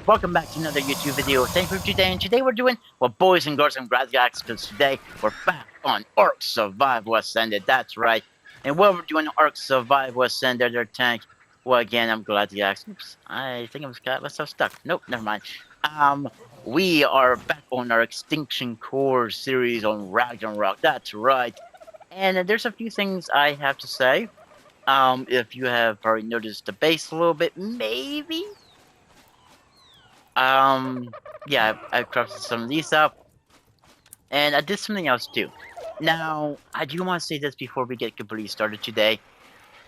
welcome back to another YouTube video. Thank you for today, and today we're doing, well, boys and girls and graduates, because today we're back on ARK Survival Ascended, that's right. And while we're doing ARK Survival Ascended, their tank, well, again, I'm glad you asked. Oops, I think I got myself stuck. Nope, never mind. We are back on our Extinction Core series on Ragnarok, that's right. And there's a few things I have to say. If you have already noticed the base a little bit, maybe? Yeah, I crafted some of these up, and I did something else too. Now, I do want to say this before we get completely started today.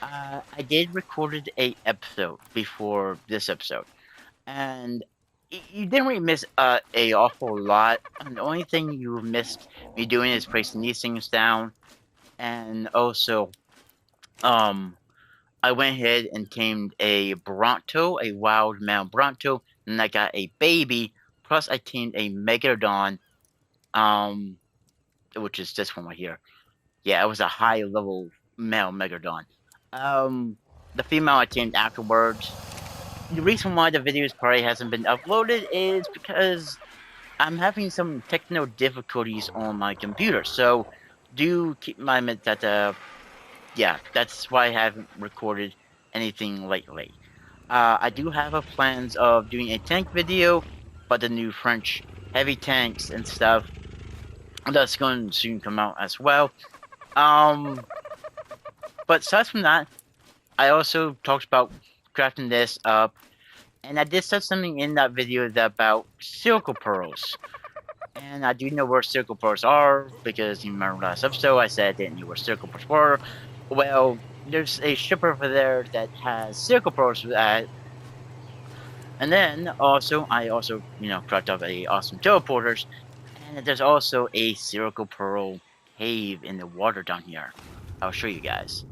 I did recorded a episode before this episode, and you didn't really miss a awful lot. And the only thing you missed me doing is placing these things down, and also, um, I went ahead and tamed a Bronto, a wild male Bronto, and I got a baby. Plus, I tamed a Megalodon, um, which is this one right here. Yeah, it was a high level male Megalodon. Um, the female I tamed afterwards. The reason why the videos probably hasn't been uploaded is because I'm having some technical difficulties on my computer. So, do keep in mind that yeah, that's why I haven't recorded anything lately. I do have a plans of doing a tank video, but the new French heavy tanks and stuff, that's going to soon come out as well. But aside from that, I also talked about crafting this up, and I did say something in that video about circle pearls. And I do know where circle pearls are, because you remember last episode I said I didn't know where circle pearls were. Well, there's a ship over there that has circle pearls at. And then also, I also, cracked up a awesome teleporters, and there's also a circle pearl cave in the water down here. I'll show you guys.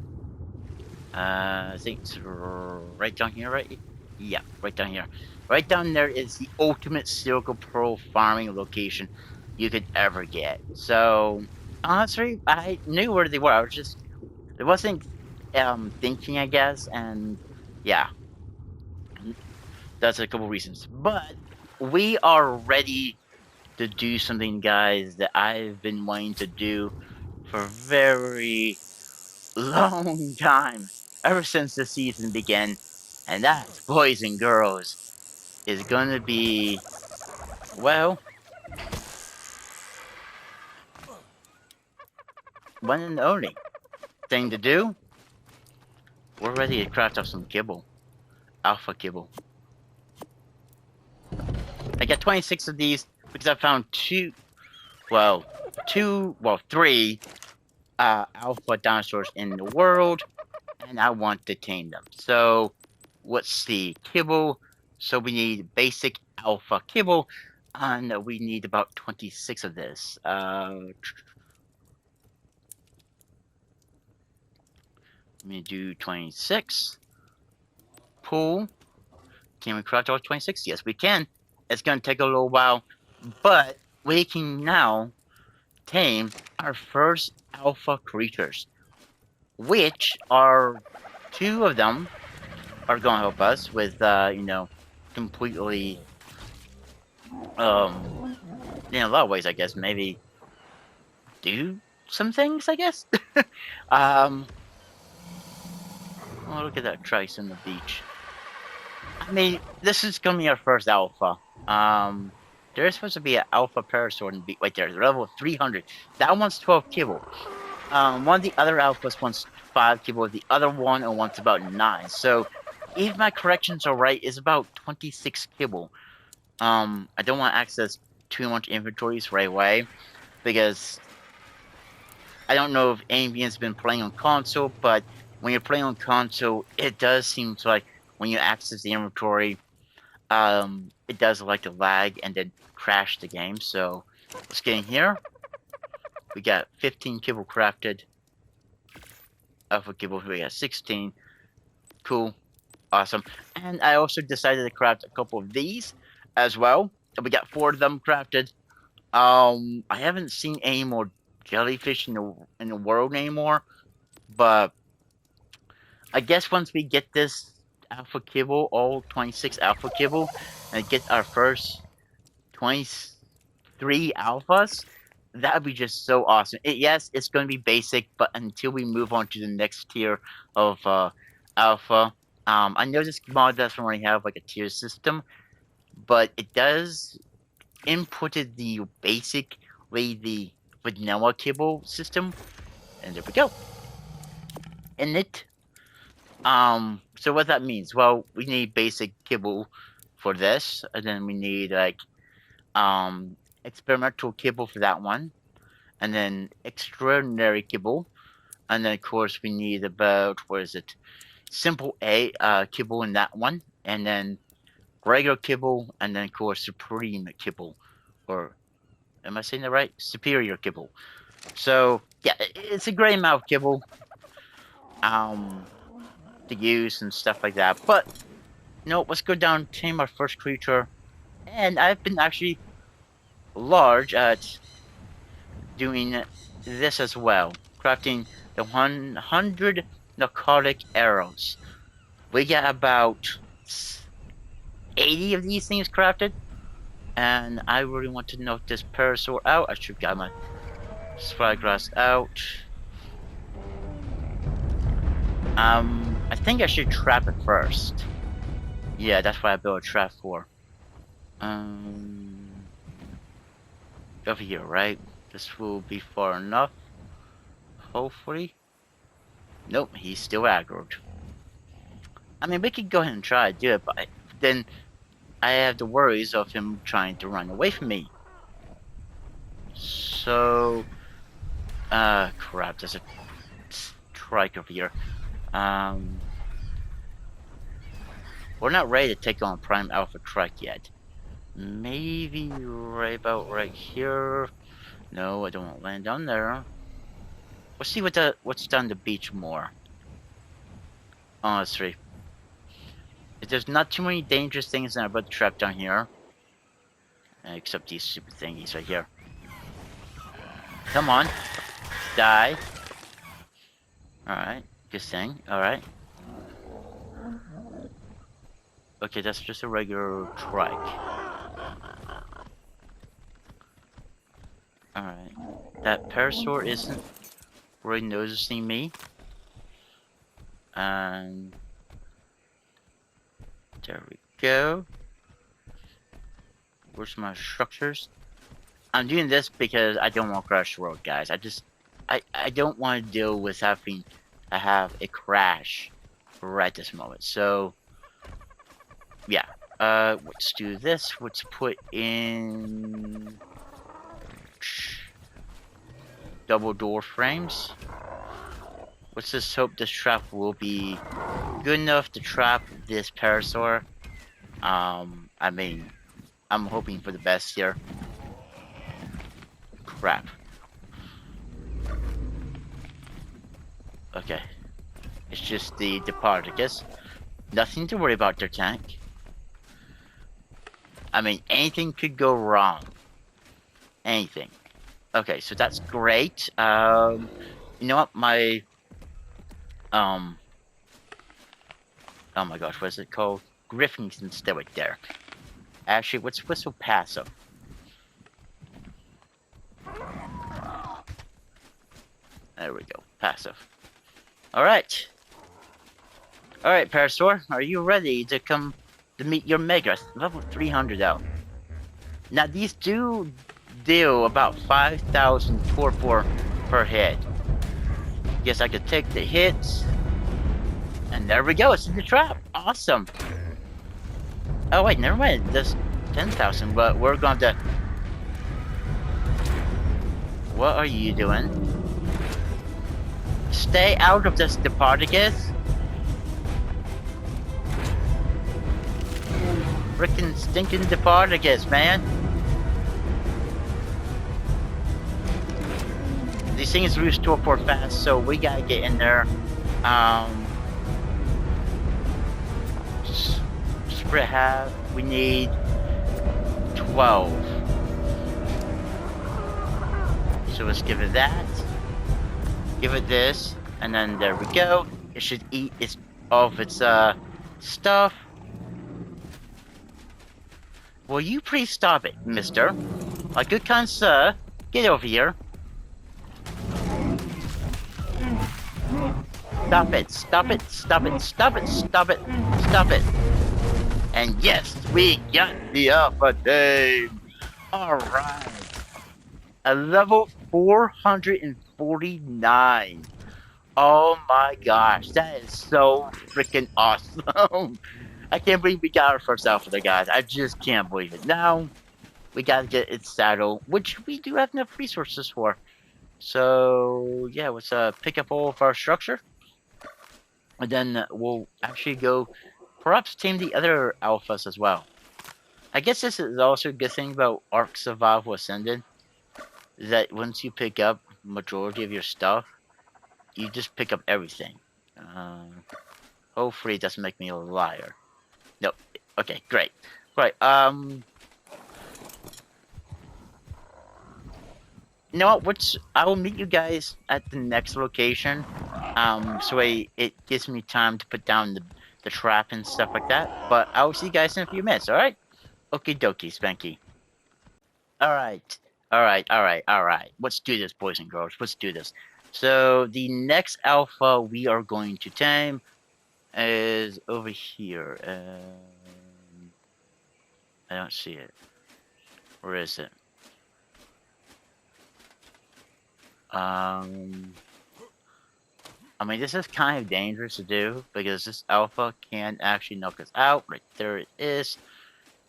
I think it's right down here, right? Yeah, right down here. Right down there is the ultimate circle pearl farming location you could ever get. So, honestly, I knew where they were. I wasn't thinking, I guess, and yeah, that's a couple reasons. But we are ready to do something, guys, that I've been wanting to do for a very long time, ever since the season began, and that, boys and girls, is gonna be, well, one and only thing to do. We're ready to craft up some kibble, alpha kibble. I got 26 of these because I found three alpha dinosaurs in the world, and I want to tame them. So, let's see, kibble. So we need basic alpha kibble, and we need about 26 of this. Let me do 26. Pool. Can we craft all 26? Yes, we can. It's going to take a little while, but we can now tame our first alpha creatures, which are two of them are going to help us with, completely, in a lot of ways, I guess, maybe do some things, I guess. Oh, look at that trace on the beach. I mean, this is going to be our first alpha. There's supposed to be an alpha parasaur in the beach right there, level 300. That one's 12 kibble. One of the other alphas wants 5 kibble, the other one wants about 9. So, if my corrections are right, it's about 26 kibble. I don't want to access too much inventories right away, because I don't know if anyone's been playing on console, but when you're playing on console, it does seem like when you access the inventory, it does like to lag and then crash the game. So let's get in here. We got 15 kibble crafted. Alpha kibble, we got 16. Cool. Awesome. And I also decided to craft a couple of these as well. We got 4 of them crafted. I haven't seen any more jellyfish in the world anymore, but I guess once we get this alpha kibble, all 26 alpha kibble, and get our first 23 alphas, that would be just so awesome. Yes, it's going to be basic, but until we move on to the next tier of alpha, I know this mod doesn't really have like a tier system, but it does inputted the basic way the vanilla kibble system, and there we go. And it so what that means? Well, we need basic kibble for this, and then we need like experimental kibble for that one, and then extraordinary kibble, and then of course we need about what is it? Simple A kibble in that one, and then regular kibble, and then of course supreme kibble, or am I saying that right? Superior kibble. So yeah, it's a great amount of kibble to use and stuff like that. But you know, let's go down and tame our first creature. And I've been actually large at doing this as well, crafting the 100 narcotic arrows. We got about 80 of these things crafted, and I really want to knock this parasaur out. I should have got my spygrass out. I think I should trap it first. Yeah, that's what I built a trap for. Over here, right? This will be far enough. Hopefully. Nope, he's still aggroed. I mean, we could go ahead and try to do it, but then I have the worries of him trying to run away from me. So, crap, there's a strike over here. We're not ready to take on Prime Alpha Trek yet. Maybe right about right here. No, I don't want to land down there. Let's see what's down the beach more. Honestly, if there's not too many dangerous things that are about to trap down here, except these stupid thingies right here. Come on, die. All right, good thing. All right. Okay, that's just a regular trike. Alright. That parasaur isn't really noticing me. And there we go. Where's my structures? I'm doing this because I don't want to crash the world, guys. I don't want to deal with having to have a crash right this moment. So yeah, let's do this. Let's put in double door frames. Let's just hope this trap will be good enough to trap this parasaur. I mean, I'm hoping for the best here. Crap. Okay. It's just the Departicus. Nothing to worry about their tank. I mean, anything could go wrong. Anything. Okay, so that's great. You know what? My... oh my gosh, what is it called? Griffins instead right there. Actually, what's so passive? There we go. Passive. Alright. Alright, Parasaur. Are you ready to come to meet your Mega? Level 300 out. Now, these do deal about 5,000 torpor per hit. Guess I could take the hits. And there we go. It's in the trap. Awesome. Oh, wait. Never mind. That's 10,000, but we're going to... What are you doing? Stay out of this Departicus. Frickin' stinking Departicus, man. These things lose torpor fast, so we gotta get in there. Spread half. We need 12. So let's give it that. Give it this, and then there we go. It should eat all of its stuff. Will you please stop it, mister? My good kind sir, get over here. Stop it, stop it, stop it, stop it, stop it, stop it. And yes, we got the alpha team. Alright. A level 449. Oh my gosh, that is so freaking awesome. I can't believe we got our first alpha there, guys. I just can't believe it. Now, we gotta get its saddle, which we do have enough resources for. So, yeah, let's pick up all of our structure. And then we'll actually go, perhaps tame the other alphas as well. I guess this is also a good thing about ARK Survival Ascended, that once you pick up majority of your stuff, you just pick up everything. Hopefully it doesn't make me a liar. No. Okay, great. Right, you know what? I will meet you guys at the next location. So it gives me time to put down the trap and stuff like that. But I will see you guys in a few minutes, alright? Okie dokie, Spanky. Alright. Alright. Let's do this, boys and girls. Let's do this. So, the next alpha we are going to tame is over here. I don't see it. Where is it? I mean, this is kind of dangerous to do because this alpha can actually knock us out. Right there it is.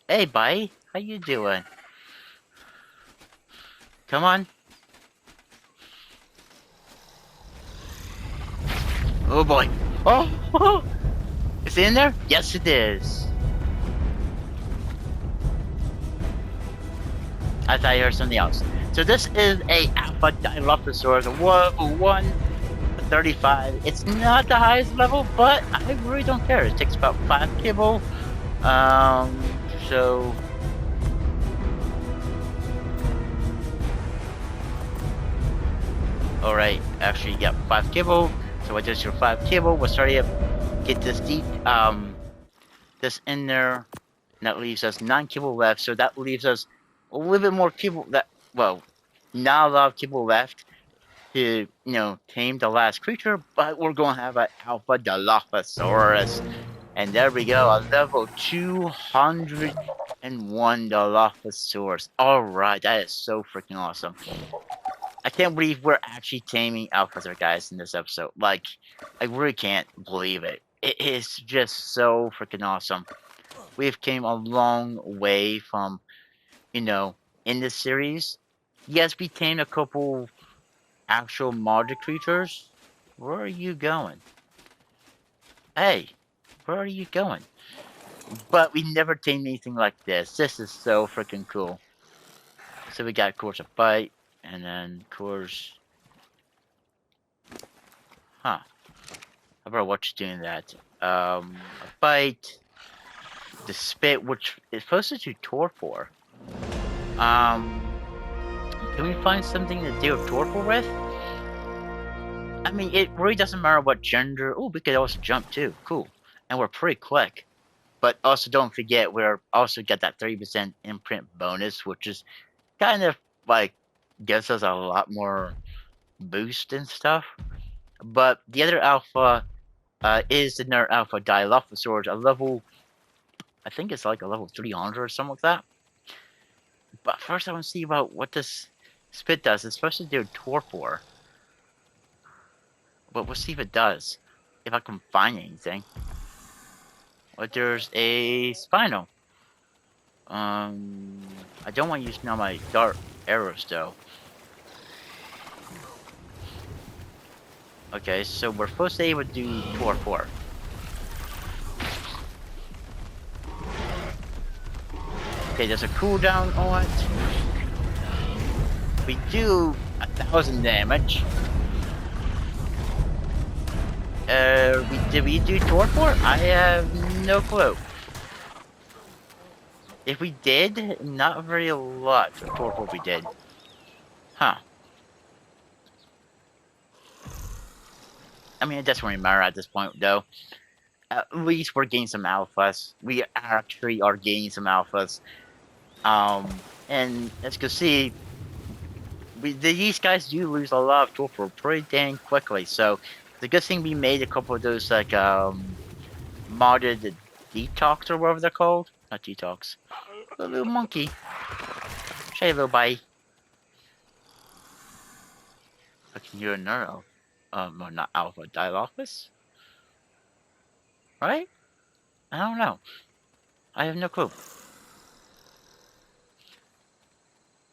Hey, buddy, how you doing? Come on. Oh boy. Oh, is it in there? Yes, it is. I thought you heard something else. So this is a Alpha Dilophosaurus, level 1, 35. It's not the highest level, but I really don't care. It takes about 5 kibble. So... Alright, actually you got 5 kibble. So what does your 5 kibble? We'll start to get this deep, this in there. And that leaves us 9 kibble left, so that leaves us a little bit more kibble that, well, not a lot of kibble left to, you know, tame the last creature, but we're going to have an Alpha Dilophosaurus. And there we go, a level 201 Dilophosaurus. Alright, that is so freaking awesome. I can't believe we're actually taming alphas, guys, in this episode. Like, I really can't believe it. It is just so freaking awesome. We've came a long way from, you know, in this series. Yes, we tamed a couple actual modded creatures. Where are you going? Hey, where are you going? But we never tamed anything like this. This is so freaking cool. So we got, of course, a bite, and then, of course... Huh. I better watch you doing that. A bite. The spit, which is supposed to do torpor. Can we find something to deal torpor with? I mean, it really doesn't matter what gender. Oh, we could also jump too. Cool. And we're pretty quick. But also don't forget, we're also got that 30% imprint bonus, which is kind of like gives us a lot more boost and stuff. But the other alpha is the Nerd Alpha Dilophosaurus, a level, I think it's like a level 300 or something like that. But first I want to see about what this spit does. It's supposed to do torpor. But we'll see if it does. If I can find anything. But there's a spinal. I don't want to use now my dart arrows though. Okay, so we're supposed to be able to do torpor. Okay, there's a cooldown on it. We do 1,000 damage. Did we do torpor? I have no clue. If we did, not very a lot of torpor we did. Huh. I mean, it doesn't really matter at this point, though. at least we're getting some alphas. We actually are getting some alphas. And as you can see, these guys do lose a lot of torpor pretty dang quickly. So it's a good thing we made a couple of those like modded detox or whatever they're called. Not detox. A little monkey. Say little bye. I can hear another. Well, not alpha Dilophosaurus, right? I don't know. I have no clue.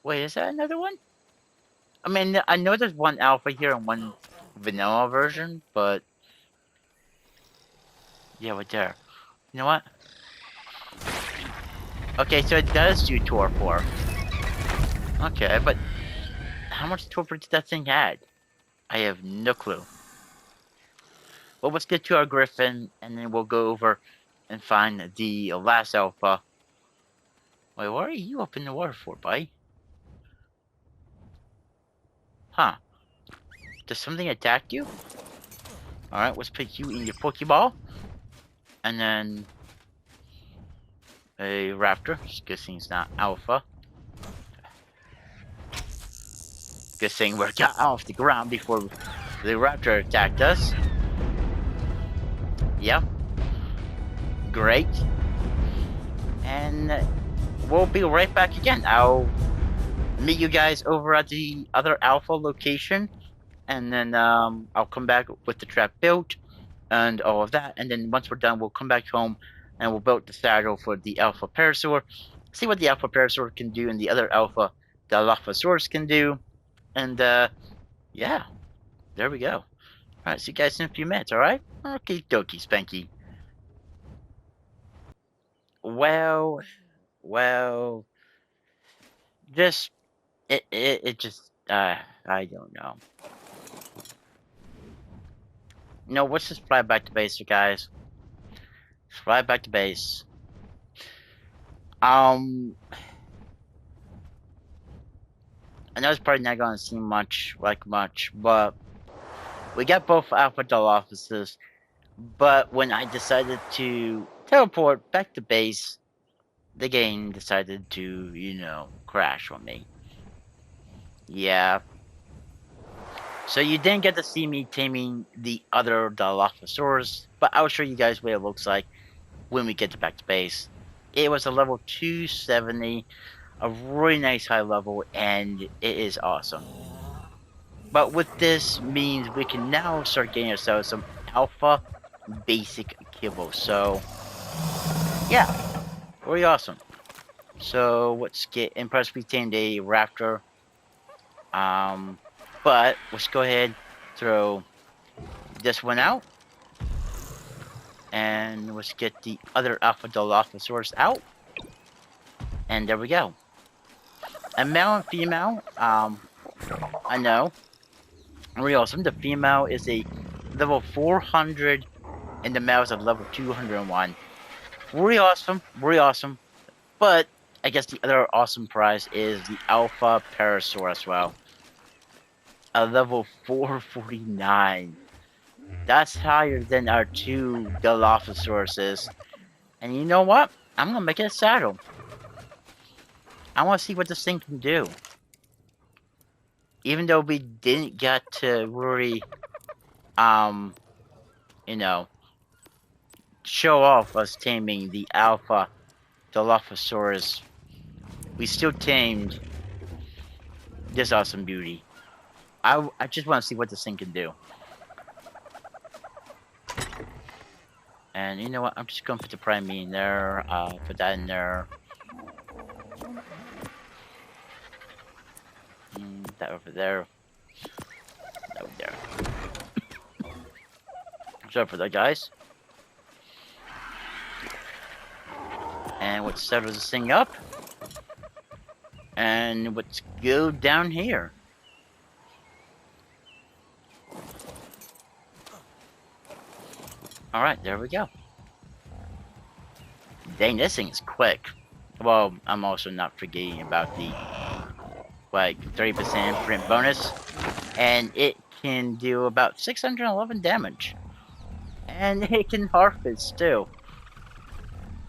Wait, is that another one? I mean, I know there's one alpha here and one vanilla version, but yeah, right there. You know what? Okay, so it does do torpor. Okay, but how much torpor did that thing add? I have no clue. Well, let's get to our griffin, and then we'll go over and find the last alpha. Wait, what are you up in the water for, buddy? Huh. Does something attack you? Alright, let's put you in your Pokeball. And then a raptor. Good thing it's not alpha. Good thing we got off the ground before the raptor attacked us. Yep. Great. And we'll be right back again. I'll meet you guys over at the other alpha location. And then I'll come back with the trap built and all of that. And then once we're done, we'll come back home and we'll build the saddle for the alpha parasaur. See what the alpha parasaur can do and the other alpha Dilophosaurus can do. And yeah, there we go. Alright, see you guys in a few minutes, alright? Okie dokie, Spanky. Well, just, it just, I don't know. No, let's just fly back to base, you guys. Fly back to base. I know it's probably not gonna seem much, but we got both Alpha Dilophosaurus, but when I decided to teleport back to base, the game decided to, you know, crash on me. Yeah. So you didn't get to see me taming the other Dilophosaurus, but I'll show you guys what it looks like when we get back to base. It was a level 270, a really nice high level, and it is awesome. But what this means, we can now start getting ourselves some alpha basic kibble. So, yeah, really awesome. So let's get impressed. We tamed a raptor. But let's go ahead, throw this one out. And let's get the other Alpha Dilophosaurus out. And there we go. A male and female, I know. Really awesome. The female is a level 400 and the male is a level 201. Really awesome. Really awesome. But I guess the other awesome prize is the Alpha Parasaur as well. A level 449. That's higher than our two Dilophosaurus. And you know what? I'm gonna make it a saddle. I wanna see what this thing can do. Even though we didn't get to really, you know, show off us taming the Alpha Dilophosaurus, we still tamed this awesome beauty. I just want to see what this thing can do. And you know what? I'm just going to put the prime meat in there. Put that in there. That over there. That over there. Sorry for that, guys. And let's settle this thing up. And let's go down here. Alright, there we go. Dang, this thing is quick. Well, I'm also not forgetting about the, like, 30% print bonus. And it can do about 611 damage. And it can harvest too.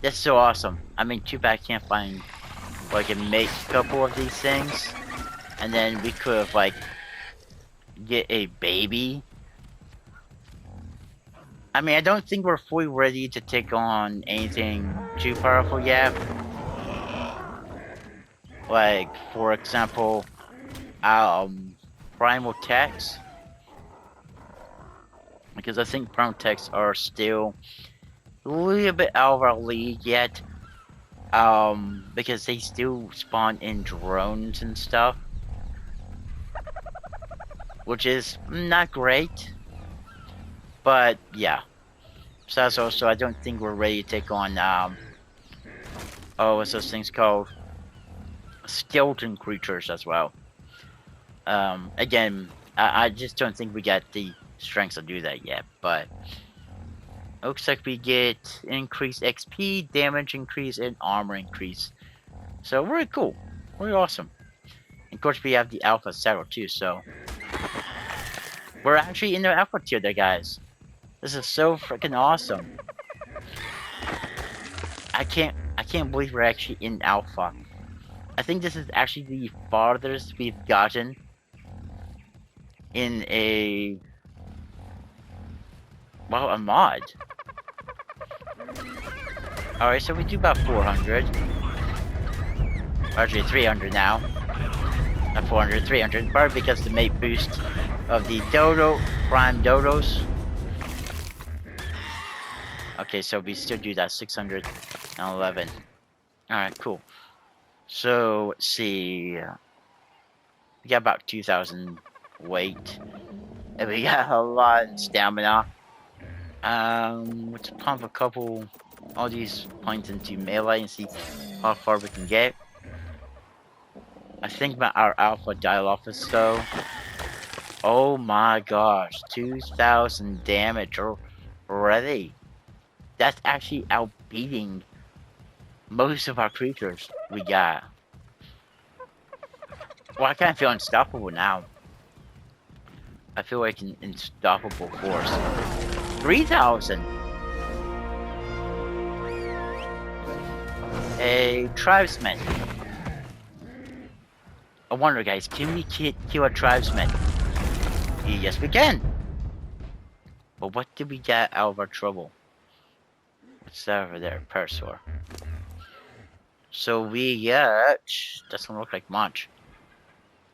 That's so awesome. I mean, too bad I can't find where I can make a couple of these things. And then we could have, like, get a baby. I mean, I don't think we're fully ready to take on anything too powerful yet. Like, for example, primal techs. Because I think primal techs are still a little bit out of our league yet. Because they still spawn in drones and stuff. Which is not great. But, yeah. So that's also, I don't think we're ready to take on, what's those things called? Skeleton creatures as well. Again, I just don't think we got the strength to do that yet, but looks like we get increased XP, damage increase, and armor increase. So very cool. Very awesome. And of course we have the alpha saddle too, so we're actually in the alpha tier there, guys. This is so freaking awesome. I can't believe we're actually in alpha. I think this is actually the farthest we've gotten in a mod. Alright, so we do about 400. Actually 300 now. Not 400, 300. Probably because the mate boost of the Dodo, Prime Dodos. Okay, so we still do that 611. Alright, cool. So, let's see. We got about 2,000 weight. And we got a lot of stamina. Let's pump a couple all these points into melee and see how far we can get. I think about our alpha dial office though. Oh my gosh, 2,000 damage already. That's actually outbeating most of our creatures we got. Well, I kind of feel unstoppable now. I feel like an unstoppable force. 3,000! A tribesman. I wonder, guys, can we kill a tribesman? Yes, we can! But what did we get out of our trouble? What's that over there? Parasaur. So we get... doesn't look like much.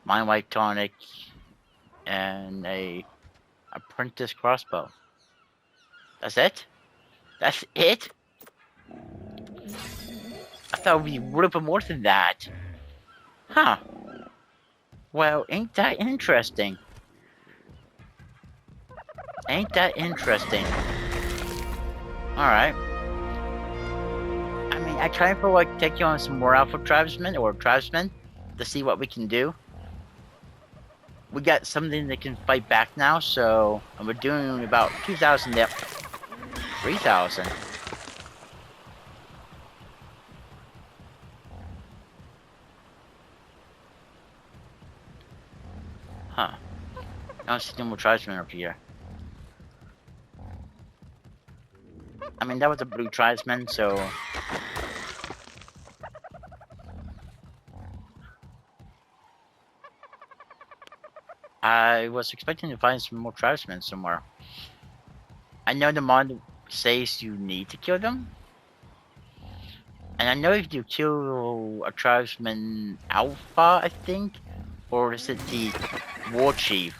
Mind White Tonic. And a apprentice crossbow. That's it? That's it? I thought we would have been more than that. Huh. Well, ain't that interesting? Ain't that interesting? Alright. I mean, I try for like taking on some more alpha tribesmen or tribesmen to see what we can do. We got something that can fight back now, so we're doing about 2,000 there. 3,000. Huh. I don't see no more tribesmen over here. I mean, that was a blue tribesman, so... I was expecting to find some more tribesmen somewhere. I know the mod says you need to kill them. And I know if you kill a tribesman alpha, I think, or is it the war chief?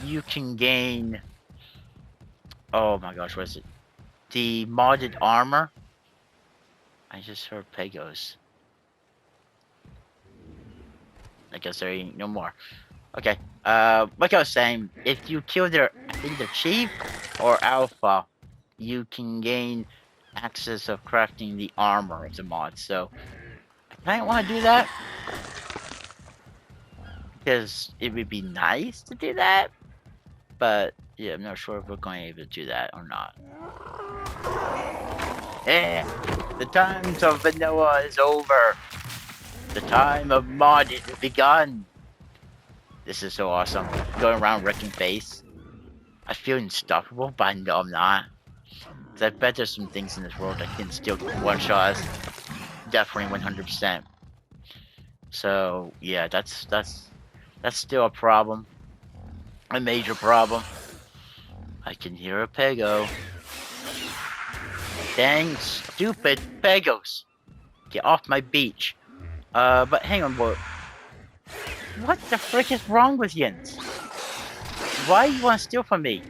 You can gain... oh my gosh, what is it? The modded armor. I just heard Pegos. I guess there ain't no more. Okay. Like I was saying, if you kill their, I think the chief or alpha, you can gain access of crafting the armor of the mod. So I don't want to do that because it would be nice to do that, but yeah, I'm not sure if we're going to be able to do that or not. Yeah, the times of vanilla is over. The time of mod has begun. This is so awesome. Going around wrecking face. I feel unstoppable, but I know I'm not. 'Cause I bet there's some things in this world that can still one-shot us. Definitely 100%. So, yeah, that's still a problem. A major problem. I can hear a Pego. Dang stupid Pegos. Get off my beach. But hang on, boy. What the frick is wrong with Jens? Why you want to steal from me?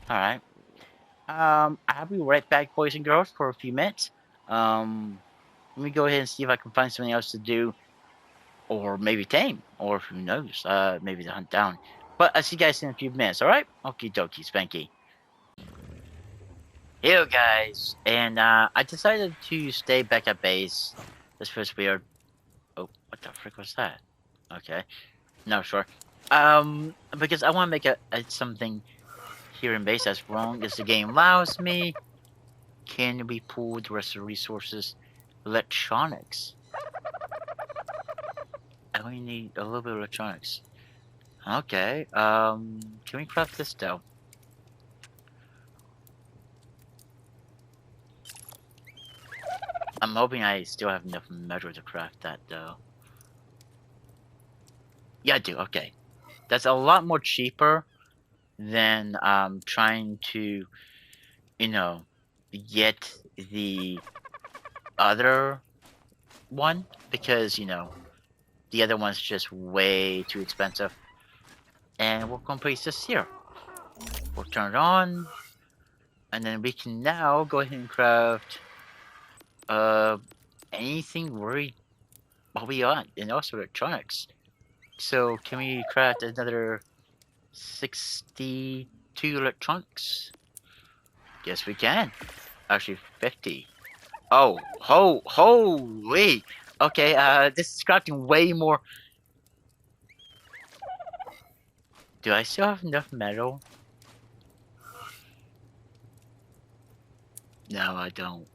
Alright. I'll be right back, boys and girls, for a few minutes. Let me go ahead and see if I can find something else to do. Or maybe tame. Or who knows, maybe to hunt down. But I'll see you guys in a few minutes, alright? Okie dokie, Spanky. Hey guys, and I decided to stay back at base. This feels weird. Oh, what the frick was that? Okay, no, sure. Because I want to make a something here in base as long as the game allows me. Can we pull the rest of the resources? Electronics. I only need a little bit of electronics. Okay, can we craft this though? I'm hoping I still have enough metal to craft that though. Yeah, I do, okay. That's a lot more cheaper than trying to, you know, get the other one, because, you know, the other one's just way too expensive. And we're gonna place this here. We'll turn it on, and then we can now go ahead and craft anything what we want, and also electronics. So can we craft another 62 electronics? Yes, we can. Actually, 50. Oh, holy! Okay, this is crafting way more. Do I still have enough metal? No, I don't.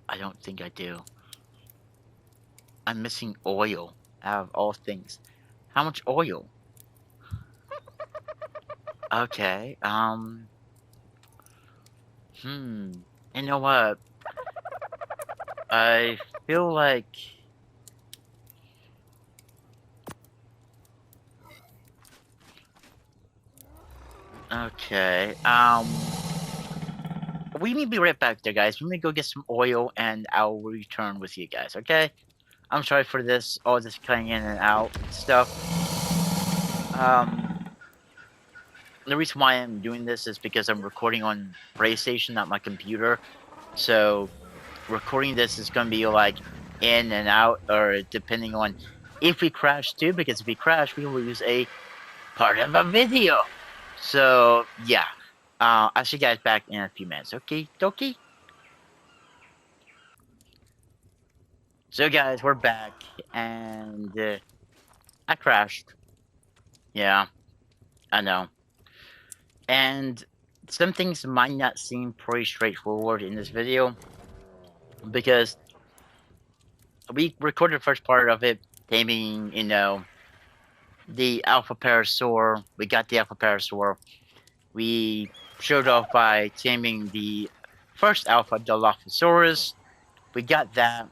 I don't think I do. I'm missing oil, out of all things. How much oil? Okay, you know what? I feel like... Okay, we need to be right back there, guys. Let me go get some oil, and I'll return with you guys, okay? I'm sorry for this, all this cutting in and out and stuff. The reason why I'm doing this is because I'm recording on PlayStation, not my computer. So, recording this is going to be like in and out, or depending on if we crash too, because if we crash, we lose a part of a video. So, yeah. I'll see you guys back in a few minutes, okay? Dokie? So, guys, we're back, and I crashed. Yeah, I know. And some things might not seem pretty straightforward in this video, because we recorded the first part of it, taming, you know, the Alpha Parasaur. We got the Alpha Parasaur. We showed off by taming the first Alpha, Dilophosaurus. We got that.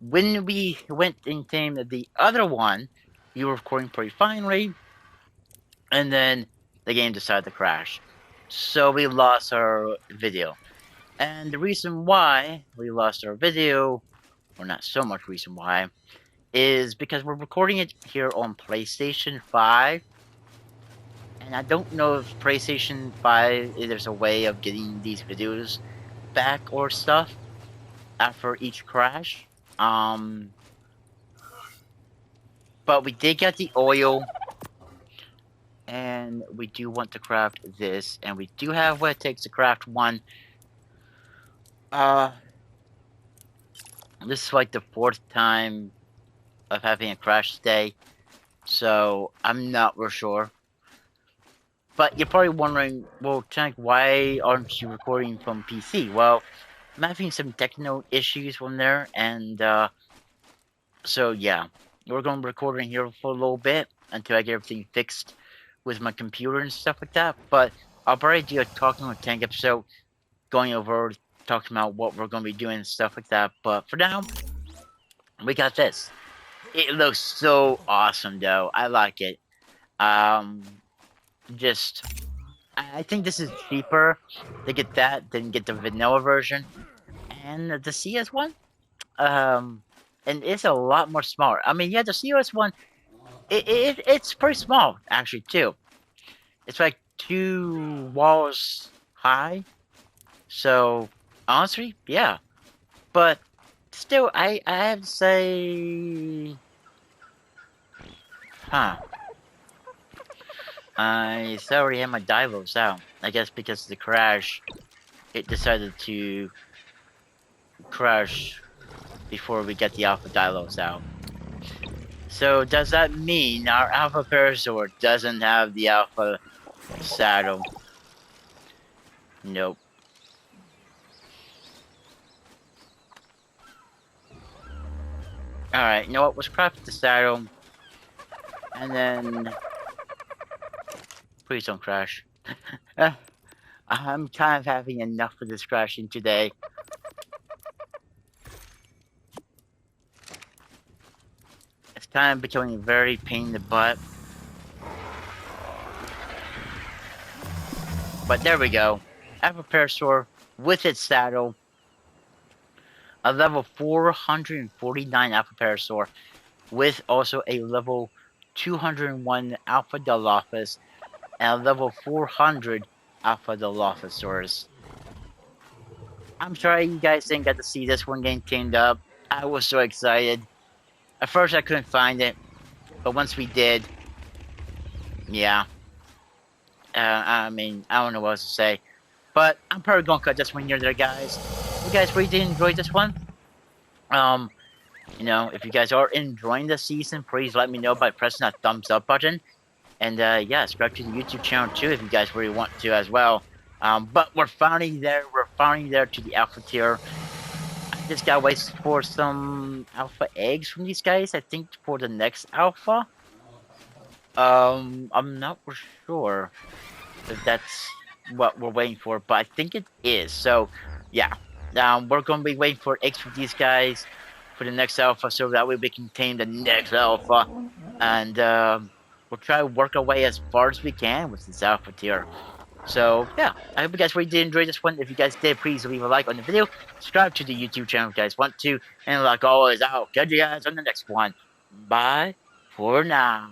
When we went and tamed the other one, we were recording pretty finely, and then the game decided to crash. So we lost our video. And the reason why we lost our video, or not so much reason why, is because we're recording it here on PlayStation 5. And I don't know if PlayStation 5, if there's a way of getting these videos back or stuff after each crash. But we did get the oil, and we do want to craft this, and we do have what it takes to craft one. This is like the 4th time of having a crash today, so I'm not real sure. But you're probably wondering, well, Tank, why aren't you recording from PC? Well, I'm having some technical issues from there, and so yeah, we're going to be recording here for a little bit until I get everything fixed with my computer and stuff like that. But I'll probably do a talking with Tank episode, going over, talking about what we're gonna be doing and stuff like that. But for now, we got this. It looks so awesome, though. I like it. Um, just I think this is cheaper to get that than get the vanilla version, and the CS one. Um, and it's a lot more smaller. I mean, yeah, the CS one, it's pretty small actually too. It's like 2 walls high. So honestly, yeah. But still, I have to say, huh? I still already had my divos out. I guess because of the crash, it decided to crash before we get the alpha dilos out. So does that mean our alpha parasaur doesn't have the alpha saddle? Nope. Alright, you know what? Let's craft the saddle. And then... Please don't crash. I'm kind of having enough of this crashing today. It's kind of becoming a very pain in the butt. But there we go. Alpha Parasaur with its saddle. A level 449 Alpha Parasaur with also a level 201 Alpha Dilophosaurus and a level 400 Alpha Dilophosaurus. I'm sorry you guys didn't get to see this one getting tamed up. I was so excited. At first I couldn't find it, but once we did, yeah. I mean, I don't know what else to say. But I'm probably gonna cut this one here there, guys. You guys really did enjoy this one? You know, if you guys are enjoying the season, please let me know by pressing that thumbs up button. And yeah, subscribe to the YouTube channel too if you guys really want to as well. But we're finally there. We're finally there to the alpha tier. I just gotta wait for some alpha eggs from these guys. I think for the next alpha. I'm not sure if that's what we're waiting for, but I think it is. So, yeah. We're gonna be waiting for eggs from these guys for the next alpha, so that way we can tame the next alpha, and we'll try to work our way as far as we can with this alpha tier. So, yeah, I hope you guys really did enjoy this one. If you guys did, please leave a like on the video, subscribe to the YouTube channel if you guys want to, and like always, I'll catch you guys on the next one. Bye for now.